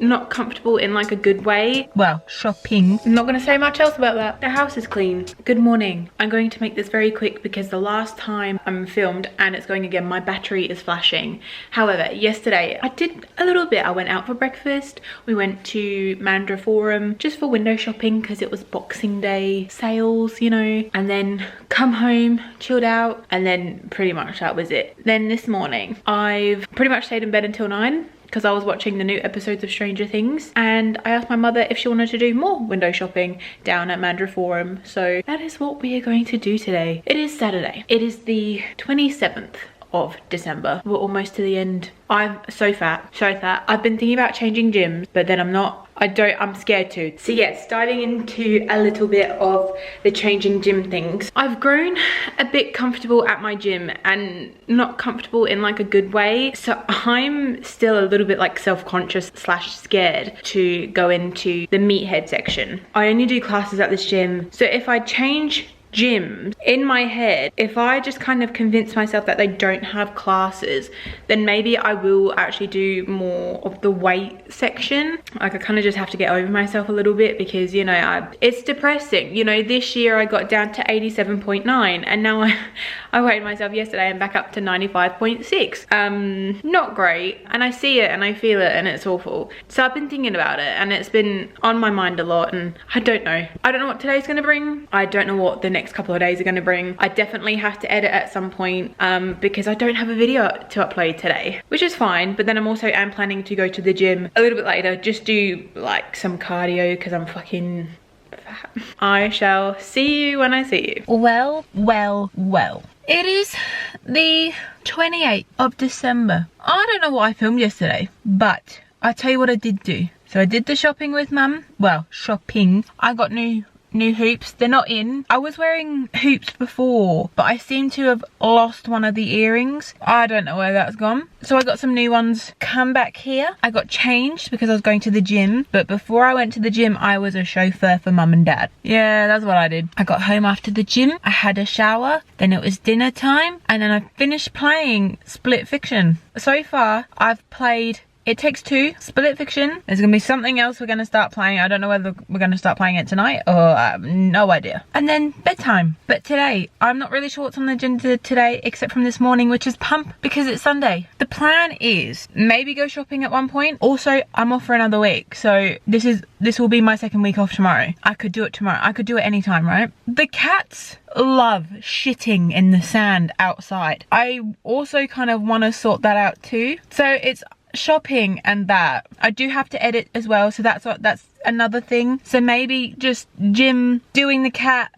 not comfortable in like a good way. Well, shopping. I'm not gonna say much else about that. The house is clean. Good morning. I'm going to make this very quick because the last time I'm filmed, and it's going again, my battery is flashing. However, yesterday I did a little bit. I went out for breakfast. We went to Mandra Forum just for window shopping because it was Boxing Day sales, you know, and then come home, chilled out, and then pretty much that was it. Then this morning I've pretty much stayed in bed until 9 because I was watching the new episodes of Stranger Things, and I asked my mother if she wanted to do more window shopping down at Mandra Forum. So that is what we are going to do today. It is Saturday. It is the 27th of December. We're almost to the end. I'm so fat, so fat. I've been thinking about changing gyms, but then I'm scared to. So yes, diving into a little bit of the changing gym things. I've grown a bit comfortable at my gym, and not comfortable in like a good way. So I'm still a little bit like self-conscious / scared to go into the meathead section. I only do classes at this gym. So if I change gyms in my head, if I just kind of convince myself that they don't have classes, then maybe I will actually do more of the weight section. Like I kind of just have to get over myself a little bit because, you know, it's depressing. You know, this year I got down to 87.9 and now I weighed myself yesterday and back up to 95.6. Not great, and I see it and I feel it and it's awful. So I've been thinking about it and it's been on my mind a lot, and I don't know what today's gonna bring. I don't know what the next couple of days are going to bring. I definitely have to edit at some point because I don't have a video to upload today, which is fine. But then I'm planning to go to the gym a little bit later, just do like some cardio because I'm fucking fat. I shall see you when I see you. Well. It is the 28th of December. I don't know what I filmed yesterday, but I'll tell you what I did do. So I did the shopping with mum. Well, shopping. I got new hoops. They're not in. I was wearing hoops before, but I seem to have lost one of the earrings. I don't know where that's gone. So I got some new ones. Come back here. I got changed because I was going to the gym, but before I went to the gym, I was a chauffeur for mum and dad. Yeah, that's what I did. I got home after the gym. I had a shower. Then it was dinner time, and then I finished playing Split Fiction. So far, I've played It Takes Two, Split Fiction. There's gonna be something else we're gonna start playing. I don't know whether we're gonna start playing it tonight or I have no idea. And then bedtime. But today, I'm not really sure what's on the agenda today except from this morning, which is pump because it's Sunday. The plan is maybe go shopping at one point. Also, I'm off for another week. So this will be my second week off tomorrow. I could do it tomorrow. I could do it anytime, right? The cats love shitting in the sand outside. I also kind of want to sort that out too. So it's shopping and that. I do have to edit as well, so that's another thing. So maybe just gym, doing the cat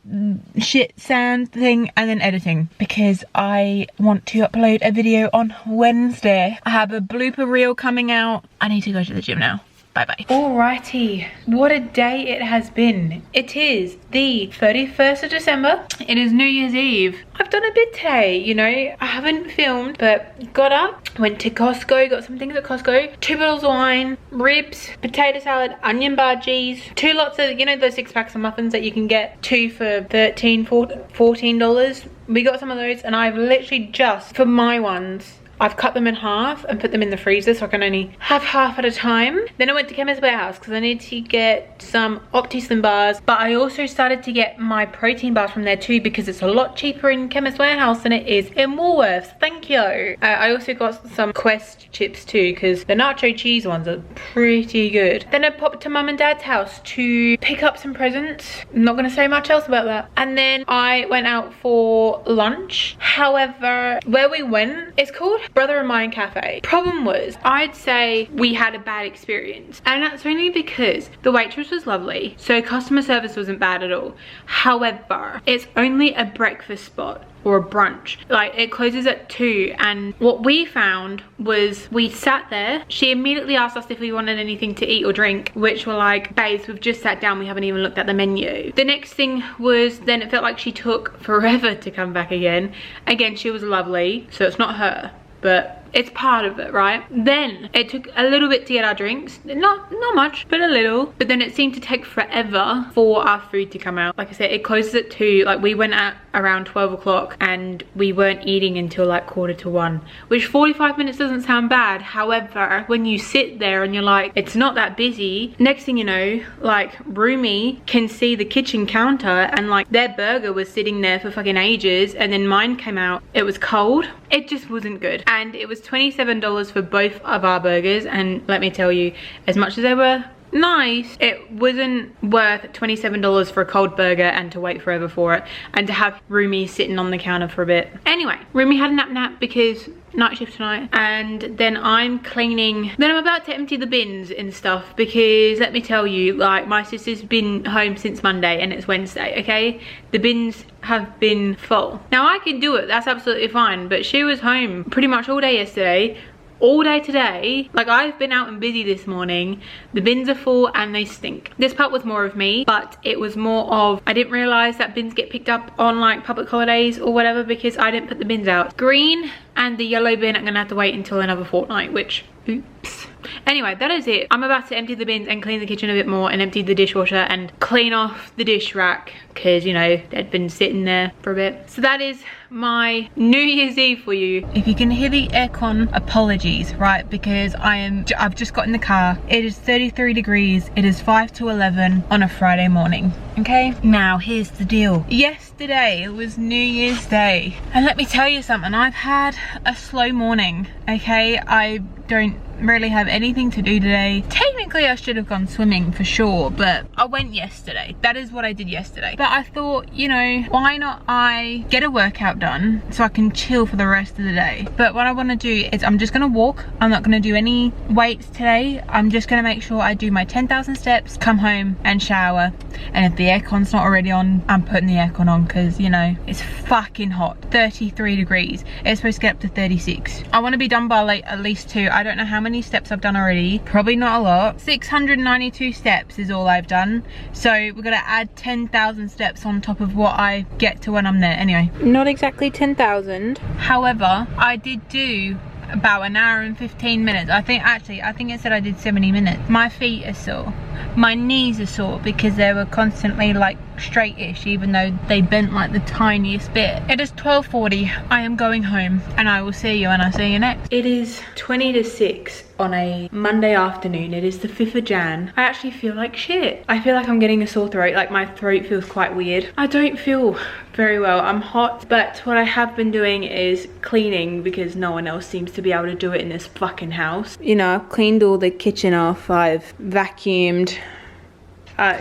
shit sand thing, and then editing because I want to upload a video on Wednesday. I have a blooper reel coming out. I need to go to the gym now. Bye-bye. Alrighty, what a day it has been. It is the 31st of December. It is New Year's Eve. I've done a bit today, you know. I haven't filmed, but got up, went to Costco, got some things at Costco. 2 bottles of wine, ribs, potato salad, onion bhajis, 2 lots of, you know, those 6 packs of muffins that you can get 2 for $13, $14. We got some of those, and I've literally just, for my ones, I've cut them in half and put them in the freezer so I can only have half at a time. Then I went to Chemist Warehouse because I need to get some Opti-Slim bars, but I also started to get my protein bars from there too because it's a lot cheaper in Chemist Warehouse than it is in Woolworths. Thank you. I also got some Quest chips too because the nacho cheese ones are pretty good. Then I popped to mum and dad's house to pick up some presents. I'm not going to say much else about that. And then I went out for lunch. However, where we went, it's called Brother of Mine Cafe. Problem was, I'd say we had a bad experience, and that's only because the waitress was lovely, so customer service wasn't bad at all. However, it's only a breakfast spot or a brunch. Like, it closes at 2, and what we found was we sat there. She immediately asked us if we wanted anything to eat or drink, which were like, babes, we've just sat down, we haven't even looked at the menu. The next thing was, then it felt like she took forever to come back again. Again, she was lovely, so it's not her. But It's part of it, right? Then it took a little bit to get our drinks. Not much, but a little. But then it seemed to take forever for our food to come out. Like I said, it closes at 2. Like we went at around 12 o'clock and we weren't eating until like 1:45, which 45 minutes doesn't sound bad. However, when you sit there and you're like, it's not that busy, next thing you know, like Rumi can see the kitchen counter and like their burger was sitting there for fucking ages, and then mine came out. It was cold. It just wasn't good. And it was $27 for both of our burgers, and let me tell you, as much as they were nice, it wasn't worth $27 for a cold burger and to wait forever for it and to have Rumi sitting on the counter for a bit. Anyway, Rumi had a nap because night shift tonight, and then I'm cleaning. Then I'm about to empty the bins and stuff because let me tell you, like, my sister's been home since Monday and it's Wednesday, okay? The bins have been full. Now I can do it, that's absolutely fine, but she was home pretty much all day yesterday, all day today. Like, I've been out and busy this morning. The bins are full and they stink. This part was more of me, but it was more of, I didn't realize that bins get picked up on like public holidays or whatever because I didn't put the bins out. Green and the yellow bin, I'm gonna have to wait until another fortnight, which, oops. Anyway, that is it. I'm about to empty the bins and clean the kitchen a bit more and empty the dishwasher and clean off the dish rack because, you know, they'd been sitting there for a bit. So that is my New Year's Eve for you. If you can hear the aircon, apologies, right? Because I've just got in the car. It is 33 degrees. It is 5 to 11 on a Friday morning. Okay, now here's the deal. Yesterday it was New Year's Day, and let me tell you something, I've had a slow morning. Okay, I don't really have anything to do today. Technically I should have gone swimming for sure, but I went yesterday. That is what I did yesterday. But I thought, you know, why not I get a workout done so I can chill for the rest of the day. But what I want to do is I'm just going to walk. I'm not going to do any weights today. I'm just going to make sure I do my 10,000 steps, come home and shower. And if the aircon's not already on, I'm putting the aircon on because, you know, it's fucking hot. 33 degrees. It's supposed to get up to 36. I want to be done by like at least 2. I don't know how many steps I've done already. Probably not a lot. 692 steps is all I've done. So we're gonna add 10,000 steps on top of what I get to when I'm there. Anyway, not exactly 10,000. However, I did do about an hour and 15 minutes. I think it said I did 70 minutes. My feet are sore. My knees are sore because they were constantly like straight-ish, even though they bent like the tiniest bit. It is 12:40. I am going home and I will see you when I see you next. It is 20 to 6 on a Monday afternoon. It is the 5th of Jan. I actually feel like shit. I feel like I'm getting a sore throat. Like, my throat feels quite weird. I don't feel very well. I'm hot, but what I have been doing is cleaning because no one else seems to be able to do it in this fucking house. You know, I've cleaned all the kitchen off. I've vacuumed.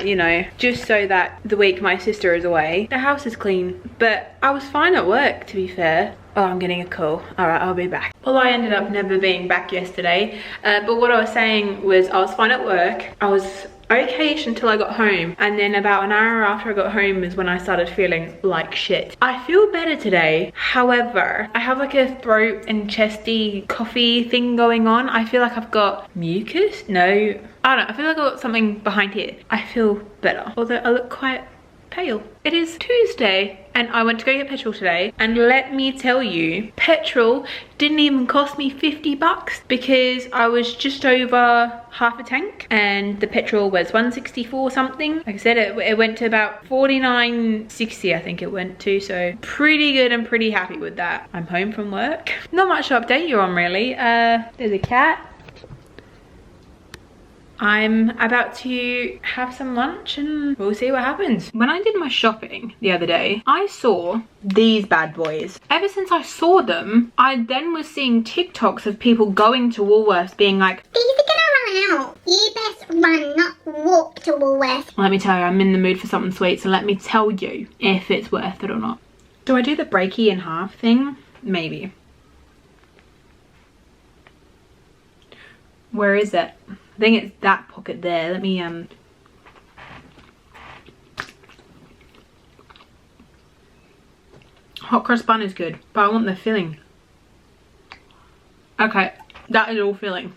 You know, just so that the week my sister is away, the house is clean. But I was fine at work, to be fair. Oh, I'm getting a call. All right, I'll be back. Well, I ended up never being back yesterday. But what I was saying was I was fine at work. I was okay-ish until I got home. And then about an hour after I got home is when I started feeling like shit. I feel better today. However, I have like a throat and chesty coughy thing going on. I feel like I've got mucus. No, I don't know. I feel like I've got something behind here. I feel better. Although I look quite pale. It is Tuesday and I went to go get petrol today, and let me tell you, petrol didn't even cost me 50 bucks because I was just over half a tank and the petrol was 164 something. Like I said, it went to about 49.60 I think it went to, so pretty good and pretty happy with that. I'm home from work. Not much to update you on really. There's a cat. I'm about to have some lunch and we'll see what happens. When I did my shopping the other day, I saw these bad boys. Ever since I saw them, I then was seeing TikToks of people going to Woolworths being like, these are gonna run out. You best run, not walk to Woolworths. Let me tell you, I'm in the mood for something sweet, so let me tell you if it's worth it or not. Do I do the breaky in half thing? Maybe. Where is it? I think it's that pocket there. Let me hot cross bun is good, but I want the filling. Okay, that is all filling.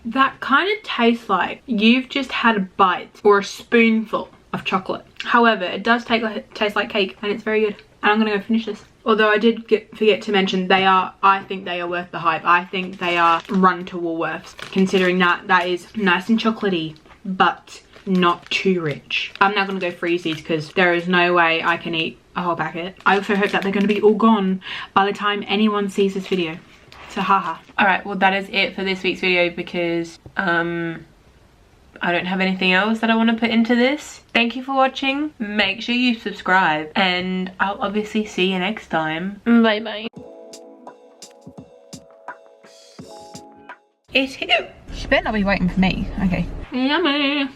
That kind of tastes like you've just had a bite or a spoonful of chocolate. However, it does taste like cake and it's very good. And I'm gonna go finish this. Although I did forget to mention, I think they are worth the hype. I think they are run to Woolworths, considering that is nice and chocolatey, but not too rich. I'm now gonna go freeze these because there is no way I can eat a whole packet. I also hope that they're gonna be all gone by the time anyone sees this video. So haha. Alright, well that is it for this week's video because I don't have anything else that I want to put into this. Thank you for watching. Make sure you subscribe and I'll obviously see you next time. Bye bye. It's here. She better not be waiting for me. Okay. Yummy.